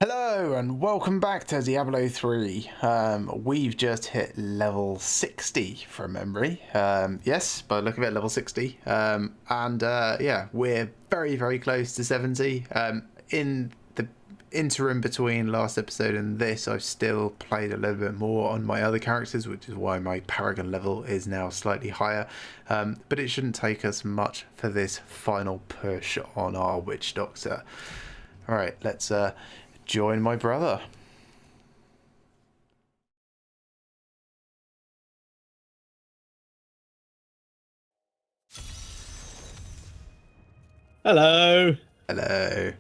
Hello and welcome back to Diablo 3. We've just hit level 60 from memory. Yes, by the look of it, level 60. Yeah, we're very close to 70. In the interim between last episode and this, I've still played a little bit more on my other characters, which is why my Paragon level is now slightly higher. But it shouldn't take us much for this final push on our Witch Doctor. Alright, let's join my brother. Hello. Hello.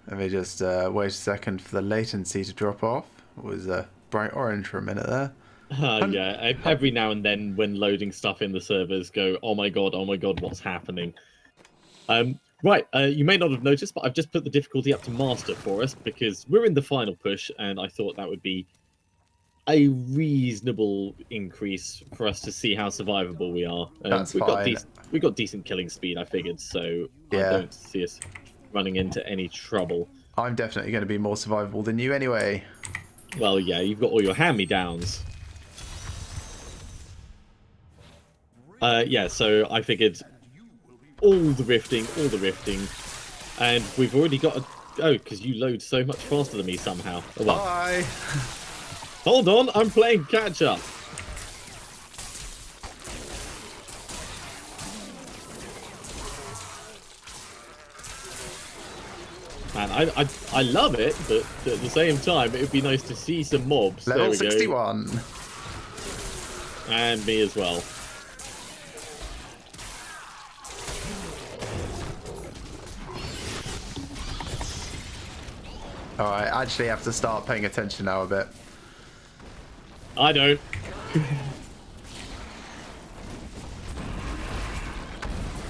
Let me just wait a second for the latency to drop off. It was bright orange for a minute there. Yeah, every now and then when loading stuff in the servers go, oh my god, what's happening? Right, you may not have noticed, but I've just put the difficulty up to master for us because we're in the final push, and I thought that would be a reasonable increase for us to see how survivable we are. That's we've fine. got decent killing speed, I figured, so Yeah. I don't see us running into any trouble. I'm definitely going to be more survivable than you anyway. Well, yeah, you've got all your hand-me-downs. Yeah, so I figured all the rifting, and we've already got a... Oh, because you load so much faster than me somehow. Oh, well. Bye! Hold on, I'm playing catch-up. Man, I love it, but at the same time, it would be nice to see some mobs. Level there we 61. Go. And me as well. Alright, I actually have to start paying attention now a bit. I don't.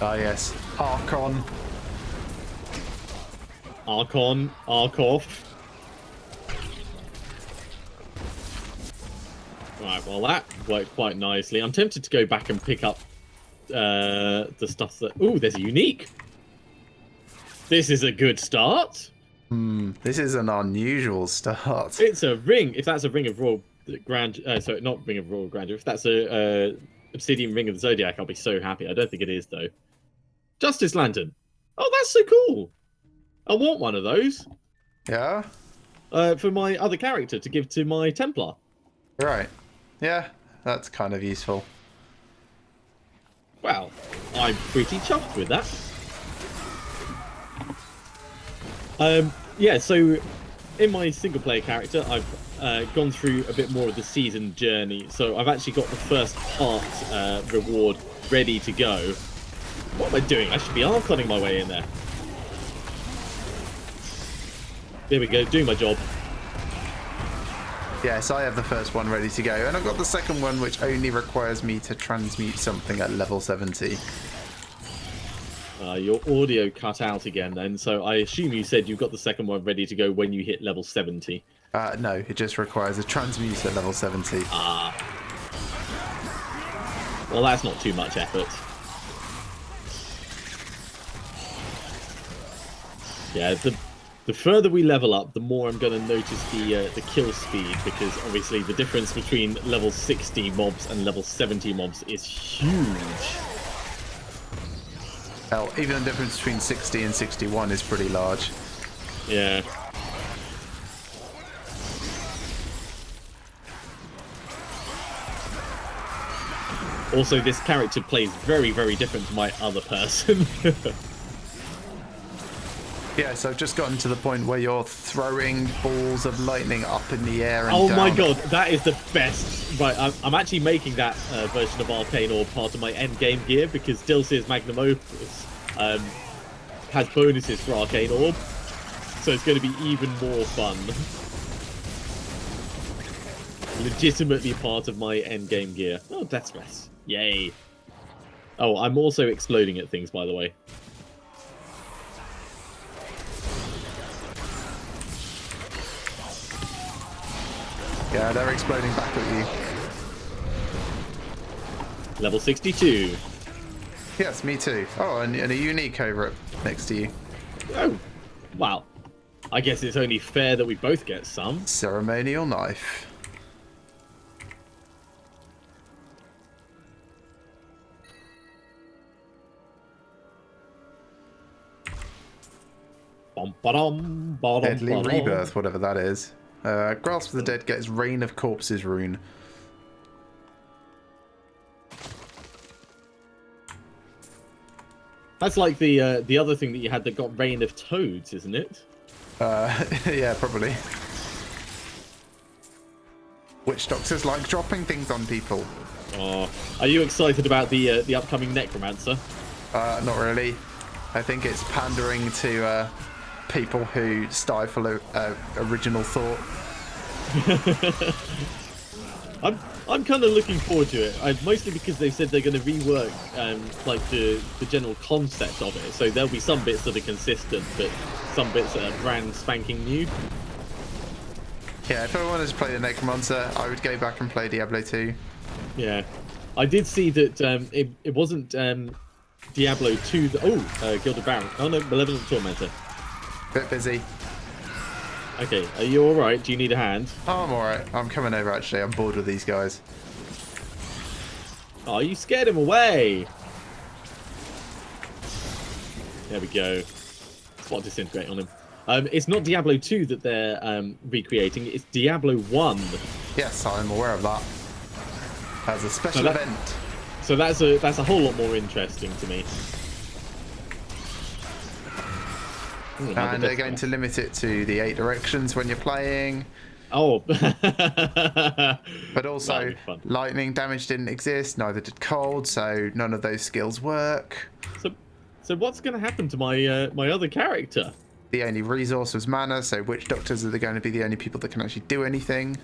Ah yes, Archon. Arkoff. Right, well that worked quite nicely. I'm tempted to go back and pick up the stuff that... Ooh, there's a unique. This is a good start. This is an unusual start. It's a ring. If that's a ring of royal grandeur, sorry, not ring of royal grandeur. If that's a obsidian ring of the zodiac, I'll be so happy. I don't think it is though. Justice Lantern. Oh, that's so cool. I want one of those. Yeah? For my other character to give to my Templar. Right. Yeah, that's kind of useful. Well, I'm pretty chuffed with that. Yeah, so in my single-player character, I've gone through a bit more of the season journey. So I've actually got the first part reward ready to go. What am I doing? I should be arconning my way in there. There we go, doing my job. Yes, I have the first one ready to go, and I've got the second one which only requires me to transmute something at level 70. Your audio cut out again then, so I assume you said you've got the second one ready to go when you hit level 70. No, it just requires a transmute at level 70. Ah. Well, that's not too much effort. Yeah, the further we level up, the more I'm going to notice the kill speed, because obviously the difference between level 60 mobs and level 70 mobs is huge. Hell, even the difference between 60 and 61 is pretty large. Yeah. Also, this character plays very different to my other person. Yeah, so I've just gotten to the point where you're throwing balls of lightning up in the air and Oh down. my god, that is the best. Right, I'm actually making that version of Arcane Orb part of my endgame gear because Dilsir's Magnum Opus has bonuses for Arcane Orb. So it's going to be even more fun. Legitimately part of my endgame gear. Oh, Death Stress. Yay. Oh, I'm also exploding at things, by the way. Yeah, they're exploding back at you. Level 62. Yes, me too. Oh, and a unique over it next to you. Oh, wow. I guess it's only fair that we both get some. Ceremonial knife. Deadly Rebirth, whatever that is. Grasp of the Dead gets Reign of Corpses rune. That's like the other thing that you had that got Reign of Toads, isn't it? Yeah, probably. Witch doctors like dropping things on people. Oh, are you excited about the upcoming Necromancer? Not really. I think it's pandering to people who stifle original thought. I'm kind of looking forward to it, mostly because they said they're going to rework like the general concept of it. So there'll be some bits that are consistent, but some bits that are brand spanking new. Yeah, if I wanted to play the Necromancer, I would go back and play Diablo 2. Yeah, I did see that it wasn't Diablo 2. Gilded Baron. Oh no, Malevolent Tormentor. Bit busy. Okay, are you all right? Do you need a hand? Oh, I'm all right. I'm coming over. Actually, I'm bored with these guys. Oh, you scared him away. There we go. Spot disintegrate on him. It's not Diablo 2 that they're recreating. It's Diablo 1. Yes, I'm aware of that. As a special event. So that's a whole lot more interesting to me. Ooh, and they're going to limit it to the 8 directions when you're playing. Oh. But also, lightning damage didn't exist, neither did cold, so none of those skills work. So what's going to happen to my my other character? The only resource was mana, so witch doctors are going to be the only people that can actually do anything.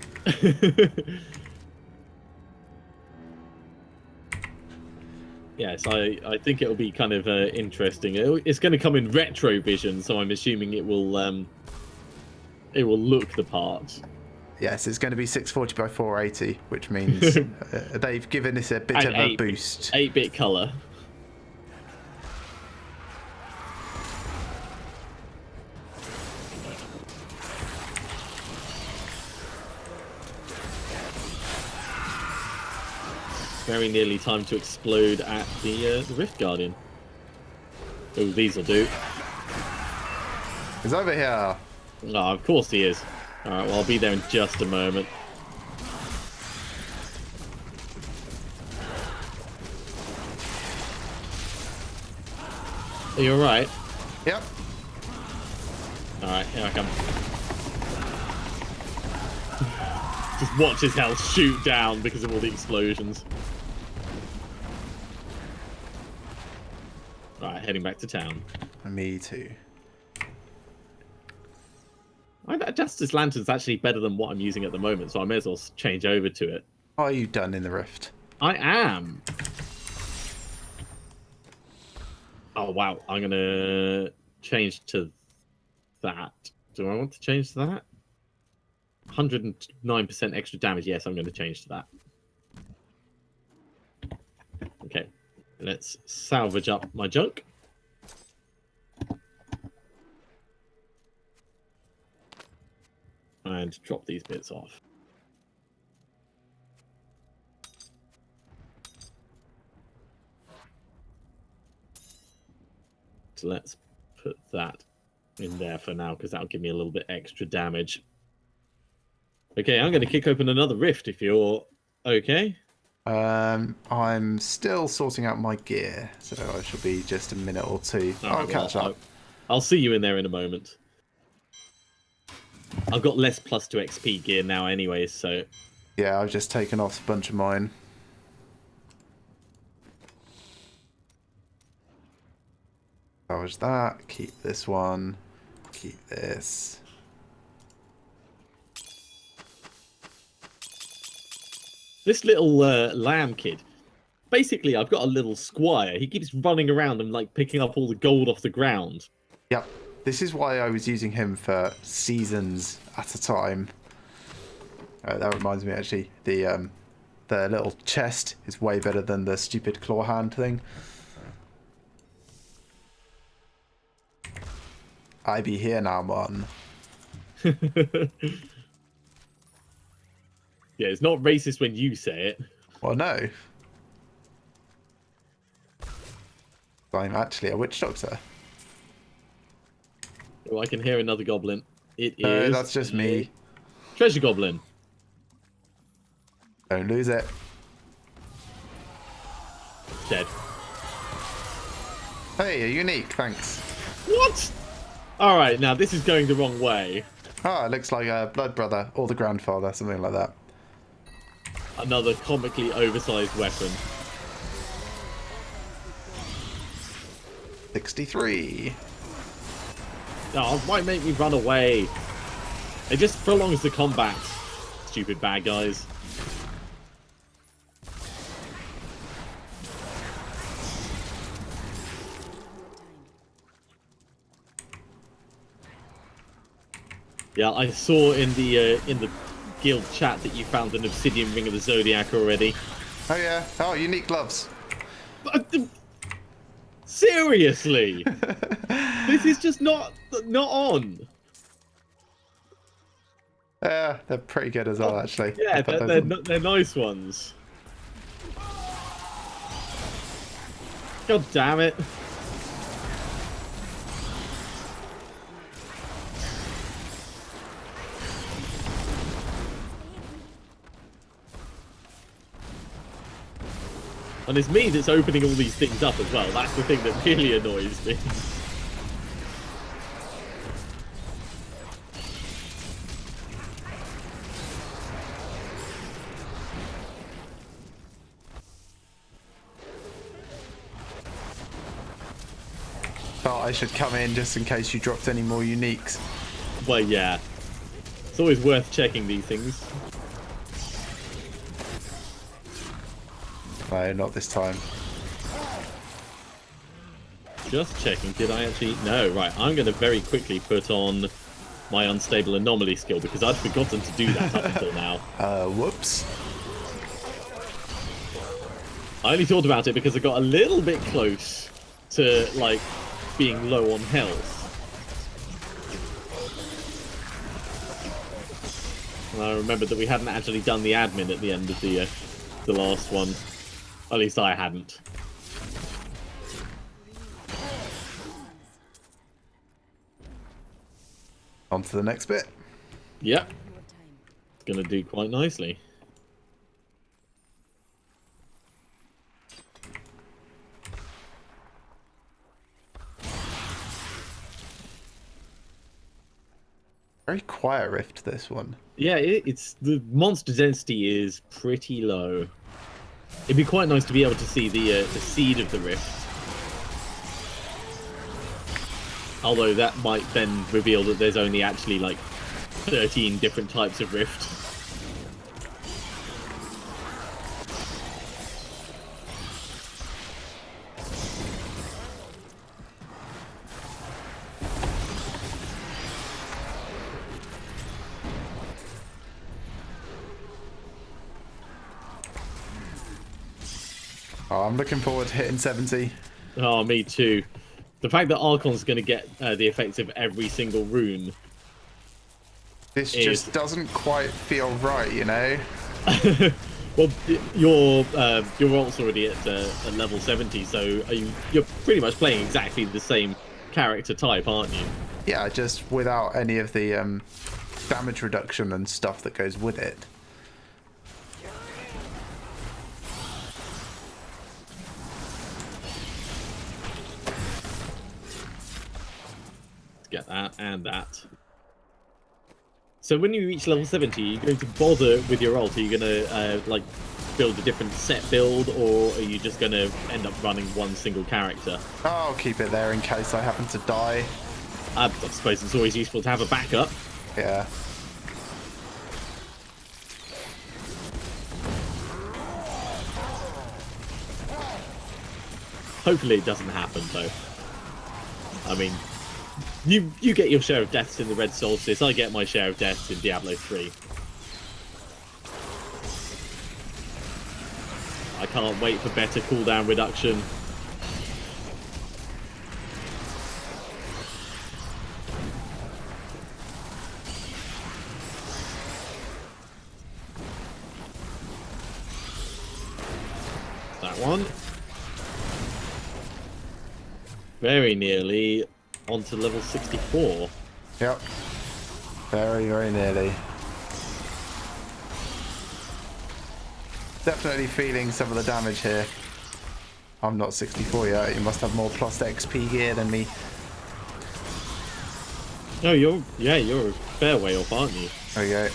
Yes, I think it'll be kind of interesting. It's going to come in retro vision, so I'm assuming it will look the part. Yes, it's going to be 640 by 480, which means they've given us a bit of a boost. 8-bit color. Very nearly time to explode at the Rift Guardian. Oh, these will do. He's over here. Oh, of course he is. Alright, well, I'll be there in just a moment. Are you alright? Yep. Alright, here I come. Just watch his health shoot down because of all the explosions. Right, heading back to town. Me too. Justice Lantern's actually better than what I'm using at the moment, so I may as well change over to it. What are you done in the Rift? I am. Oh, wow. I'm going to change to that. Do I want to change to that? 109% extra damage. Yes, I'm going to change to that. Okay. Let's salvage up my junk. And drop these bits off. So let's put that in there for now, because that'll give me a little bit extra damage. Okay, I'm going to kick open another rift if you're okay. I'm still sorting out my gear, so I shall be just a minute or two. I'll catch up. I'll see you in there in a moment. I've got less +2 XP gear now anyway, so... Yeah, I've just taken off a bunch of mine. Salvage that, keep this one, keep this. This little lamb kid, basically I've got a little squire. He keeps running around and like picking up all the gold off the ground. Yep. This is why I was using him for seasons at a time. That reminds me, actually, the little chest is way better than the stupid claw hand thing. I be here now, man. Yeah, it's not racist when you say it. Well, no. I'm actually a witch doctor. Oh, I can hear another goblin. It No, is. that's just me. Treasure goblin. Don't lose it. Dead. Hey, a unique, thanks. What? Alright, now this is going the wrong way. Oh, it looks like a blood brother or the grandfather, something like that. Another comically oversized weapon. 63. Oh, why make me run away? It just prolongs the combat. Stupid bad guys. Yeah, I saw in the guild chat that you found an obsidian ring of the Zodiac already. Oh yeah. Oh, unique gloves. Seriously, this is just not on. Yeah, they're pretty good as well, actually. Yeah, they're nice ones. God damn it. And it's me that's opening all these things up as well. That's the thing that really annoys me. Thought I should come in just in case you dropped any more uniques. Well, yeah. It's always worth checking these things. No, not this time. Just checking. Did I actually... No, right. I'm going to very quickly put on my unstable anomaly skill because I'd forgotten to do that up until now. Whoops. I only thought about it because I got a little bit close to, like, being low on health. And I remembered that we hadn't actually done the admin at the end of the last one. At least I hadn't. On to the next bit. Yep. It's going to do quite nicely. Very quiet rift, this one. Yeah, it's the monster density is pretty low. It'd be quite nice to be able to see the seed of the rift. Although that might then reveal that there's only actually like 13 different types of rift. Oh, I'm looking forward to hitting 70. Oh, me too. The fact that Archon's going to get the effects of every single rune. This just doesn't quite feel right, you know? Well, your ult's already at level 70, so you're pretty much playing exactly the same character type, aren't you? Yeah, just without any of the damage reduction and stuff that goes with it. Get that and that. So when you reach level 70, are you going to bother with your ult? Are you going to like build a different set build, or are you just going to end up running one single character? I'll keep it there in case I happen to die. I suppose it's always useful to have a backup. Yeah. Hopefully it doesn't happen though. I mean, you get your share of deaths in the Red Solstice, I get my share of deaths in Diablo 3. I can't wait for better cooldown reduction. that one. Very nearly onto level 64. Yep. Very, very nearly. Definitely feeling some of the damage here. I'm not 64 yet. You must have more plus XP gear than me. No, you're a fair way off, aren't you? There we go.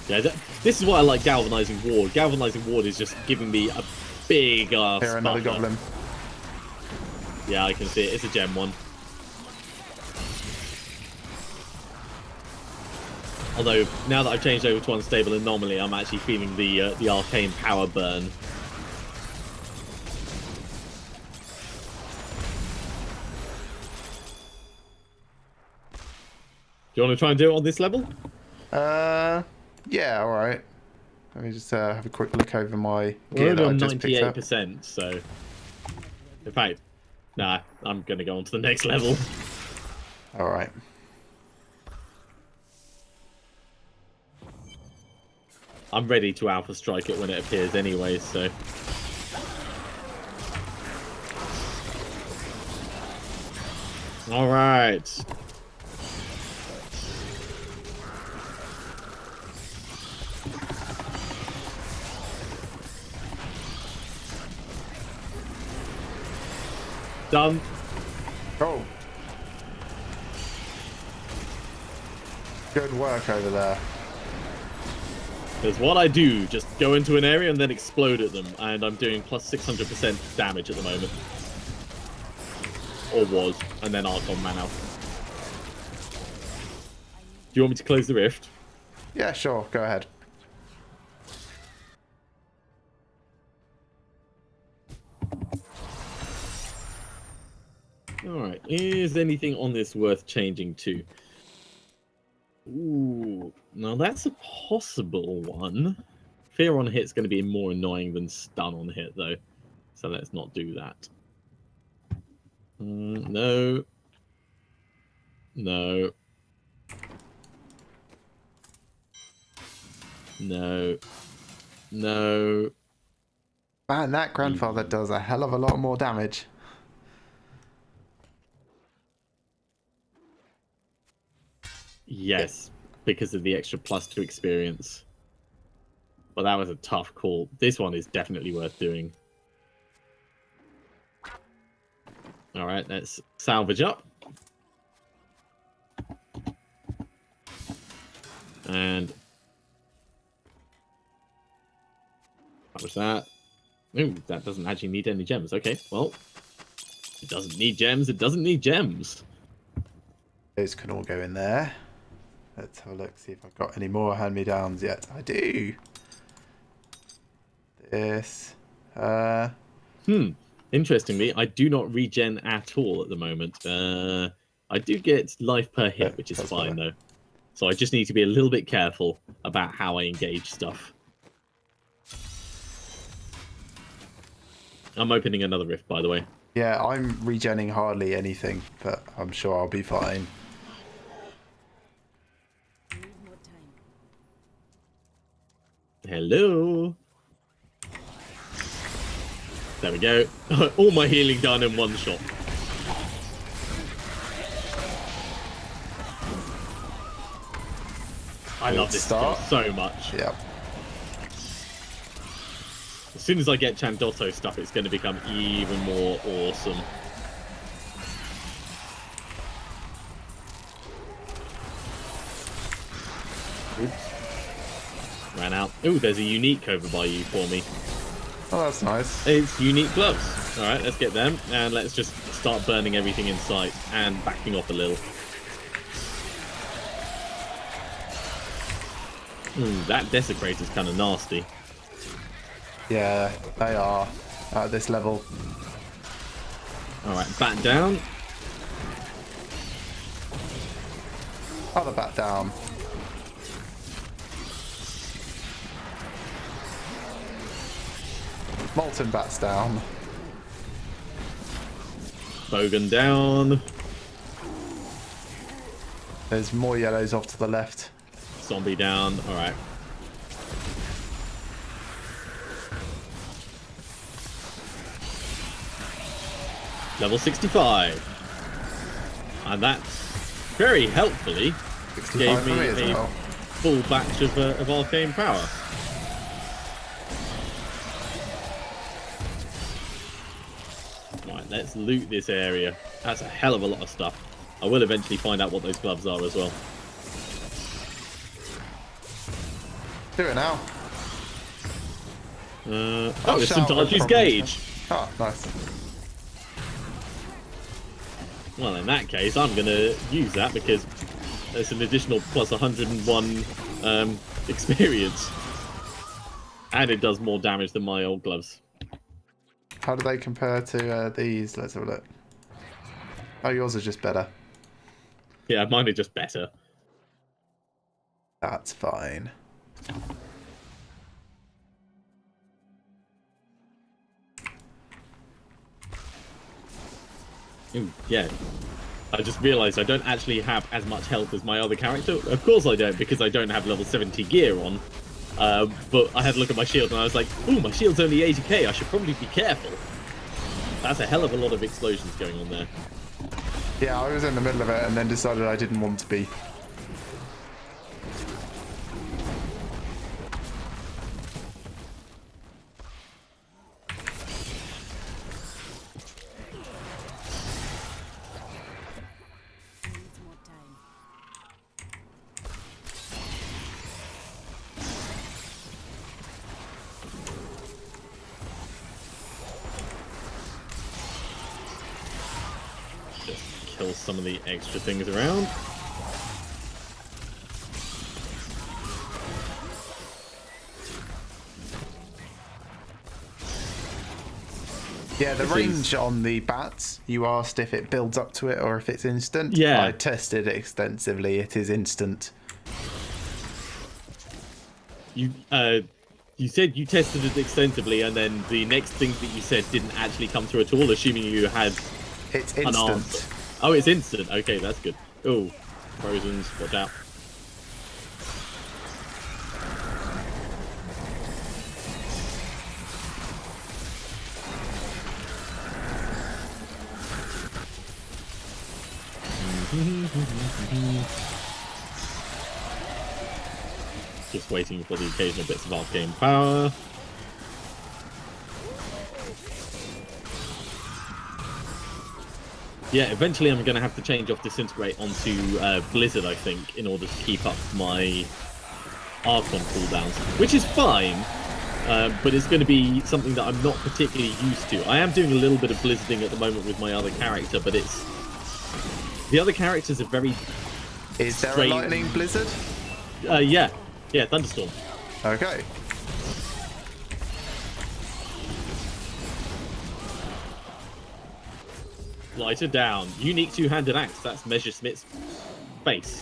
Yeah, this is why I like Galvanizing Ward. Galvanizing Ward is just giving me a big ass. Here, another goblin. Yeah, I can see it. It's a gem one. Although, now that I've changed over to Unstable Anomaly, I'm actually feeling the arcane power burn. Do you want to try and do it on this level? Yeah, alright. Let me just have a quick look over my We're gear that I on just picked up. 98%, so... In fact, nah, I'm going to go on to the next level. Alright. I'm ready to Alpha Strike it when it appears anyway, so... Alright. Done. Oh. Good work over there. Because what I do, just go into an area and then explode at them, and I'm doing plus 600% damage at the moment. Or was, and then Archon ran out. Do you want me to close the rift? Yeah, sure. Go ahead. Alright, is anything on this worth changing to? Ooh, now that's a possible one. Fear on hit's going to be more annoying than stun on hit, though. So let's not do that. No. No. No. No. Man, that grandfather does a hell of a lot more damage. Yes, because of the extra +2 experience. But that was a tough call. This one is definitely worth doing. Alright, let's salvage up. And... what was that? Ooh, that doesn't actually need any gems. Okay, well... it doesn't need gems, it doesn't need gems. Those can all go in there. Let's have a look, see if I've got any more hand-me-downs yet. I do. This. Interestingly, I do not regen at all at the moment. I do get life per hit, which is fine, though. So I just need to be a little bit careful about how I engage stuff. I'm opening another rift, by the way. Yeah, I'm regenning hardly anything, but I'm sure I'll be fine. Hello. There we go. All my healing done in one shot. I love this stuff so much. Yep. As soon as I get Chandotto stuff, it's going to become even more awesome. Oops. Ran out. Ooh, there's a unique over by you for me. Oh, that's nice. It's unique gloves. Alright, let's get them. And let's just start burning everything in sight and backing off a little. That Desecrator's kind of nasty. Yeah, they are at this level. Alright, bat down. Other bat down. Molten bats down. Bogan down. There's more yellows off to the left. Zombie down. Alright. Level 65. And that very helpfully gave me a full batch of arcane power. Right, let's loot this area. That's a hell of a lot of stuff. I will eventually find out what those gloves are as well. Do it now. Oh, it's some Darju's gauge. Oh, nice. Well, in that case, I'm going to use that because there's an additional plus 101 experience. And it does more damage than my old gloves. How do they compare to these? Let's have a look. Oh, yours are just better. Yeah, mine are just better. That's fine. Ooh, yeah. I just realised I don't actually have as much health as my other character. Of course I don't, because I don't have level 70 gear on. But I had a look at my shield and I was like, ooh, my shield's only 80k, I should probably be careful. That's a hell of a lot of explosions going on there. Yeah, I was in the middle of it and then decided I didn't want to be. Kill some of the extra things around. Yeah, the range on the bats, you asked if it builds up to it or if it's instant. Yeah. I tested it extensively. It is instant. You said you tested it extensively, and then the next thing that you said didn't actually come through at all, assuming you had It's an instant. answer. Oh, it's instant. Okay, that's good. Oh, Frozen's. Watch out. Just waiting for the occasional bits of arcane power. Yeah, eventually I'm going to have to change off Disintegrate onto Blizzard, I think, in order to keep up my Archon cooldowns, which is fine, but it's going to be something that I'm not particularly used to. I am doing a little bit of Blizzarding at the moment with my other character, but it's... The other characters are very... Is there a lightning blizzard? Yeah, Thunderstorm. Okay. Lighter down. Unique two-handed axe. That's Measure Smith's face.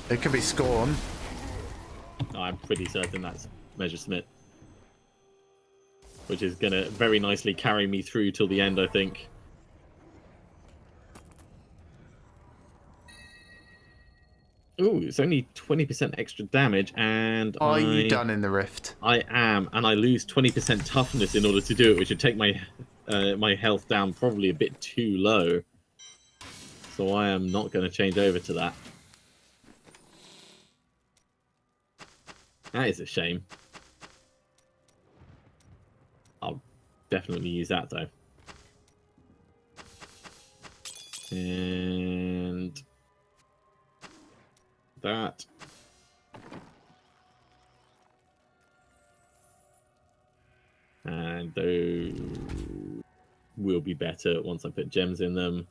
It could be Scorn. Oh, I'm pretty certain that's Measure Smith. Which is going to very nicely carry me through till the end, I think. Ooh, it's only 20% extra damage, and Are you done in the rift? I am, and I lose 20% toughness in order to do it, which would take my my health down probably a bit too low. So I am not going to change over to that. That is a shame. I'll definitely use that, though. And... that. And those will be better once I put gems in them.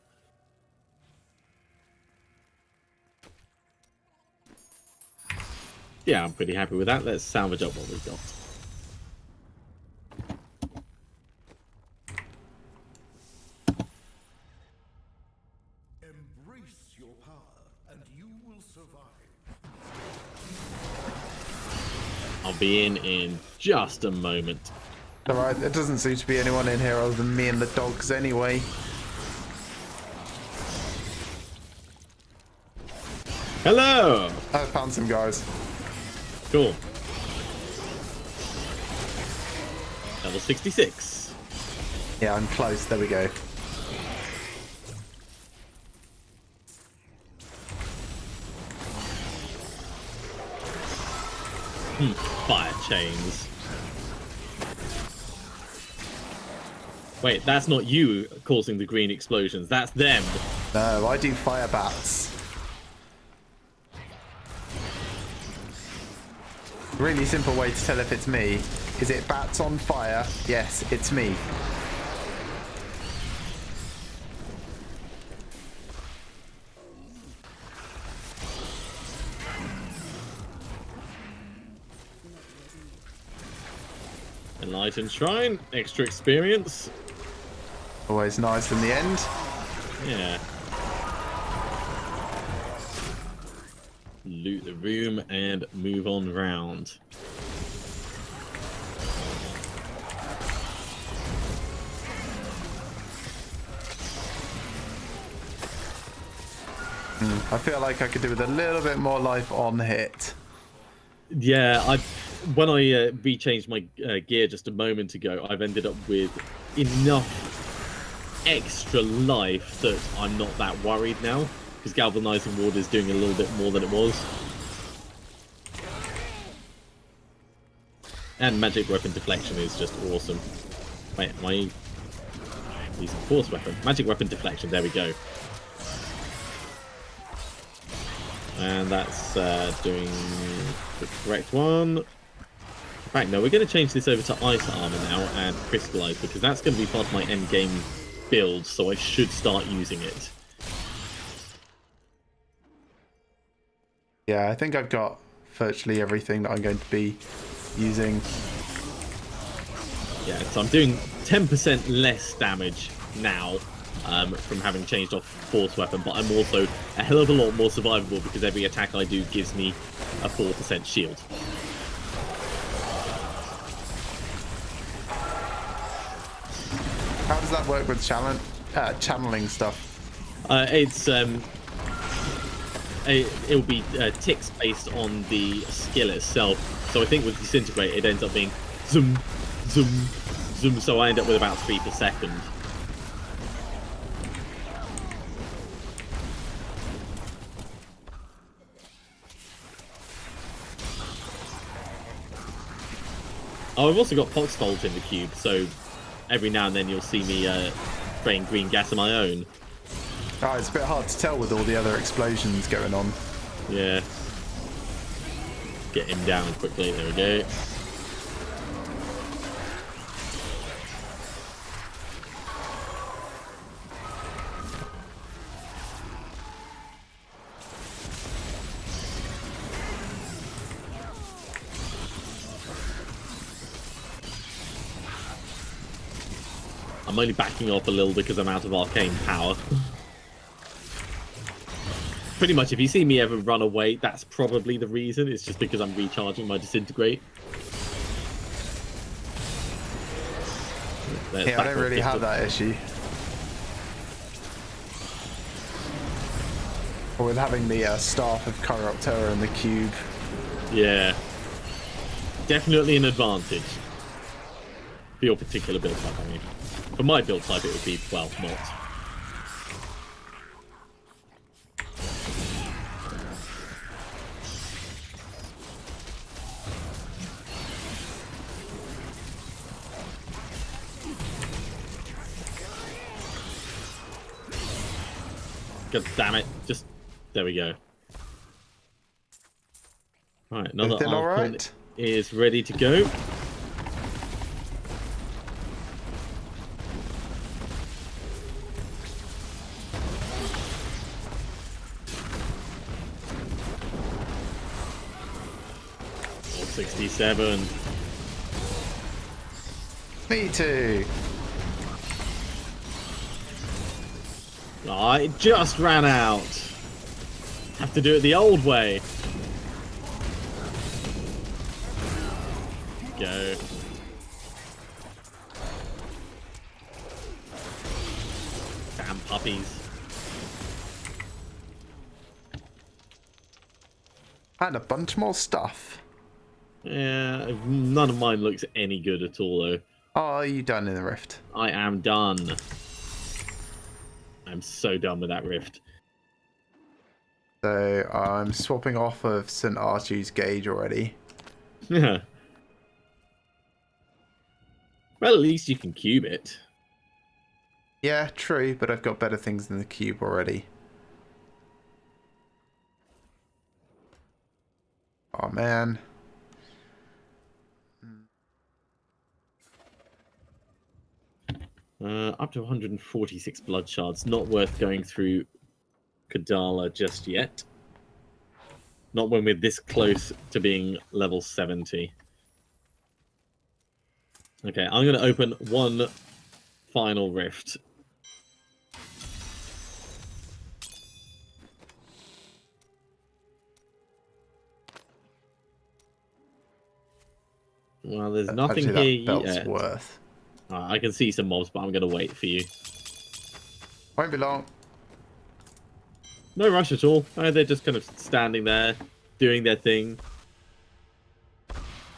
Yeah, I'm pretty happy with that. Let's salvage up what we've got. Embrace your power, and you will survive. I'll be in just a moment. Alright, there doesn't seem to be anyone in here other than me and the dogs anyway. Hello! I found some guys. Cool. Level 66. Yeah, I'm close. There we go. Fire chains. Wait, that's not you causing the green explosions. That's them. No, I do fire bats. Really simple way to tell if it's me. Is it bats on fire? Yes, it's me. Enlightened Shrine, extra experience. Always nice in the end. Yeah. Loot the room and move on round. I feel like I could do with a little bit more life on hit. Yeah, when I rechanged my gear just a moment ago, I've ended up with enough extra life that I'm not that worried now, because Galvanizing Ward is doing a little bit more than it was. And Magic Weapon Deflection is just awesome. Wait, am I using Force Weapon? Magic Weapon Deflection, there we go. And that's doing the correct one. Right, no, we're going to change this over to Ice Armor now and Crystallize, because that's going to be part of my end game build, so I should start using it. Yeah, I think I've got virtually everything that I'm going to be using. Yeah, so I'm doing 10% less damage now from having changed off Force Weapon, but I'm also a hell of a lot more survivable because every attack I do gives me a 4% shield. How does that work with channeling stuff? It'll be ticks based on the skill itself. So I think with Disintegrate, it ends up being zoom, zoom, zoom. So I end up with about 3 per second. Oh, I've also got Foxbolt in the cube, so every now and then you'll see me spraying green gas of my own. Oh, it's a bit hard to tell with all the other explosions going on. Yeah. Get him down quickly, there we go. I'm only backing off a little because I'm out of arcane power. Pretty much, if you see me ever run away, that's probably the reason. It's just because I'm recharging my Disintegrate. Yeah, I don't really have that issue. Or with having the Staff of Chiroptera in the cube. Yeah. Definitely an advantage. For your particular build type, I mean. For my build type, it would be, well, not. God damn it. Just, there we go. Alright, another Archon is ready to go. All 67. Me too. Oh, it just ran out. Have to do it the old way. Go. Damn puppies. And a bunch more stuff. Yeah, none of mine looks any good at all, though. Oh, are you done in the rift? I am done. I'm so done with that rift. So I'm swapping off of St. Archie's gauge already. Yeah. Well, at least you can cube it. Yeah, true, but I've got better things than the cube already. Oh man. Up to 146 blood shards. Not worth going through Kadala just yet. Not when we're this close to being level 70. Okay, I'm going to open one final rift. Well, there's nothing Actually, here that belt's yet. worth. I can see some mobs, but I'm going to wait for you. Won't be long. No rush at all. They're just kind of standing there, doing their thing.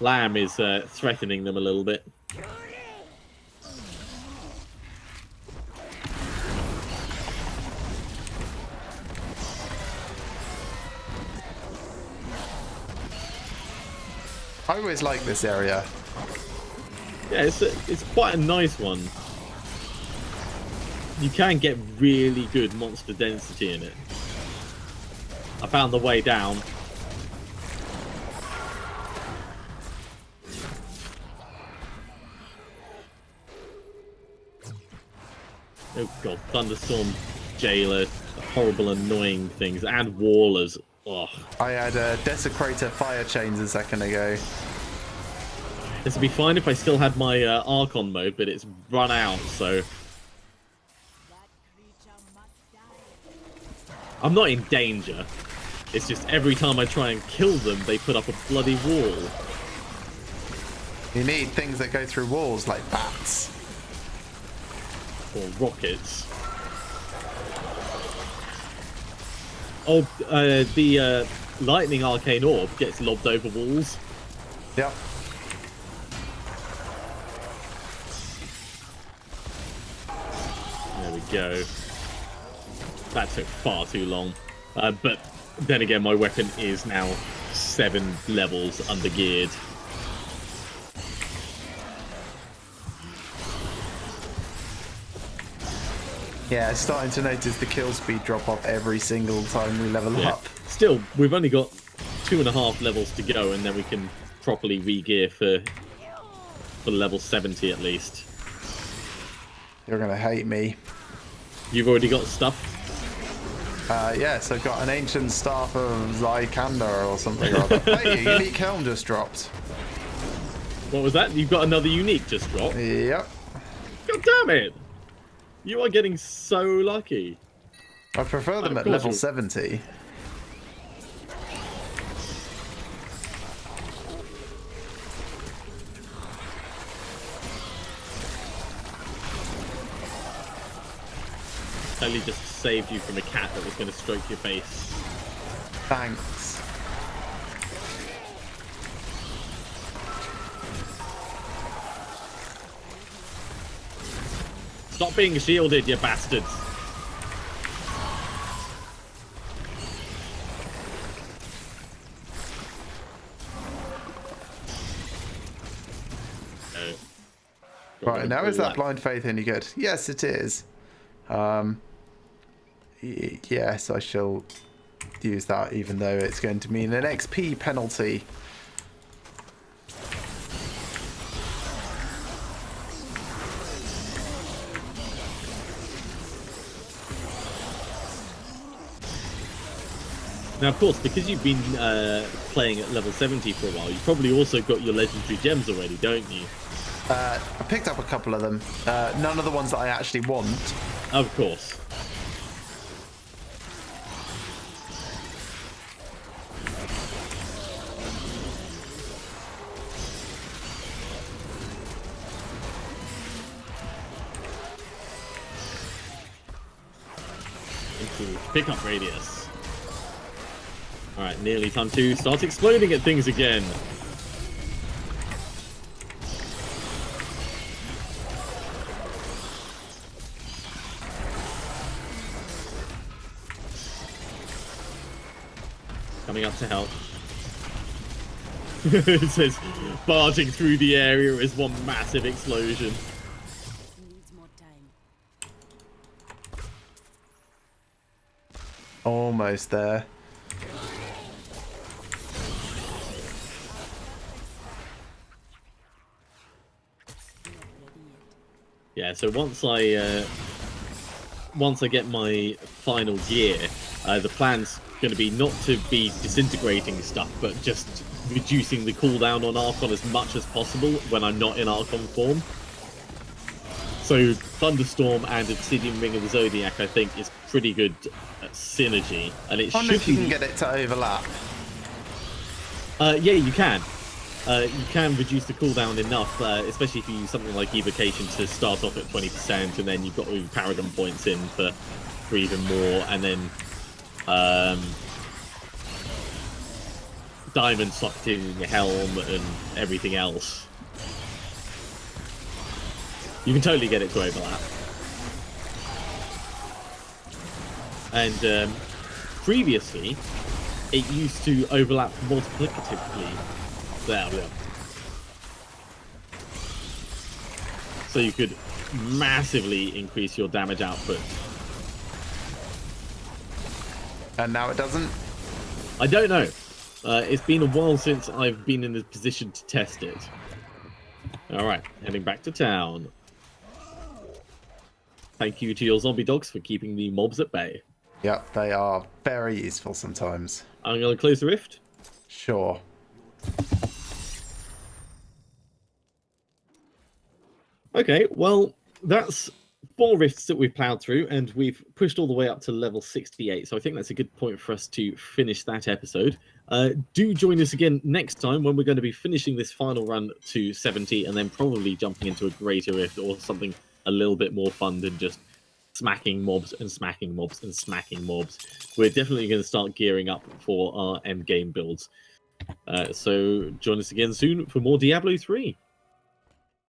Lamb is threatening them a little bit. I always like this area. Yeah, it's quite a nice one. You can get really good monster density in it. I found the way down. Oh god, Thunderstorm, Jailer, horrible annoying things, and Wallers. Ugh. I had Desecrator fire chains a second ago. This would be fine if I still had my Archon mode, but it's run out, so... I'm not in danger. It's just every time I try and kill them, they put up a bloody wall. You need things that go through walls, like bats. Or rockets. Oh, the lightning arcane orb gets lobbed over walls. Yep. There we go. That took far too long. But then again, my weapon is now 7 levels undergeared. Yeah, starting to notice the kill speed drop off every single time we level up. Still, we've only got 2.5 levels to go, and then we can properly re-gear for level 70 at least. You're gonna hate me. You've already got stuff? Yes, I've got an ancient staff of Zykander or something or other. Hey, a unique helm just dropped. What was that? You've got another unique just dropped? Yep. God damn it! You are getting so lucky. I prefer them at level 70. Totally just saved you from a cat that was going to stroke your face. Thanks. Stop being shielded, you bastards. Oh. Right, now is that blind faith any good? Yes, it is. Yes, I shall use that, even though it's going to mean an XP penalty. Now, of course, because you've been playing at level 70 for a while, you've probably also got your legendary gems already, don't you? I picked up a couple of them. None of the ones that I actually want. Of course. Pick up radius. Alright, nearly time to start exploding at things again. coming up to help. It says, barging through the area is one massive explosion. Needs more time. Almost there. Yeah, so once I get my final gear, the plan's going to be not to be disintegrating stuff, but just reducing the cooldown on Archon as much as possible when I'm not in Archon form. So Thunderstorm and Obsidian Ring of the Zodiac, I think, is pretty good synergy, and it I wonder should if you be... can get it to overlap. Yeah, you can. You can reduce the cooldown enough, especially if you use something like Evocation to start off at 20%, and then you've got all your Paragon points in for even more, and then Diamond sucked in your helm and everything else. You can totally get it to overlap. And previously, it used to overlap multiplicatively. There. So you could massively increase your damage output. And now it doesn't? I don't know. It's been a while since I've been in a position to test it. Alright, heading back to town. Thank you to your zombie dogs for keeping the mobs at bay. Yep, they are very useful sometimes. I'm going to close the rift. Sure. Okay, well, that's 4 rifts that we've ploughed through, and we've pushed all the way up to level 68, so I think that's a good point for us to finish that episode. Do join us again next time when we're going to be finishing this final run to 70, and then probably jumping into a greater rift or something a little bit more fun than just smacking mobs and smacking mobs and smacking mobs. We're definitely going to start gearing up for our endgame builds. So join us again soon for more Diablo 3.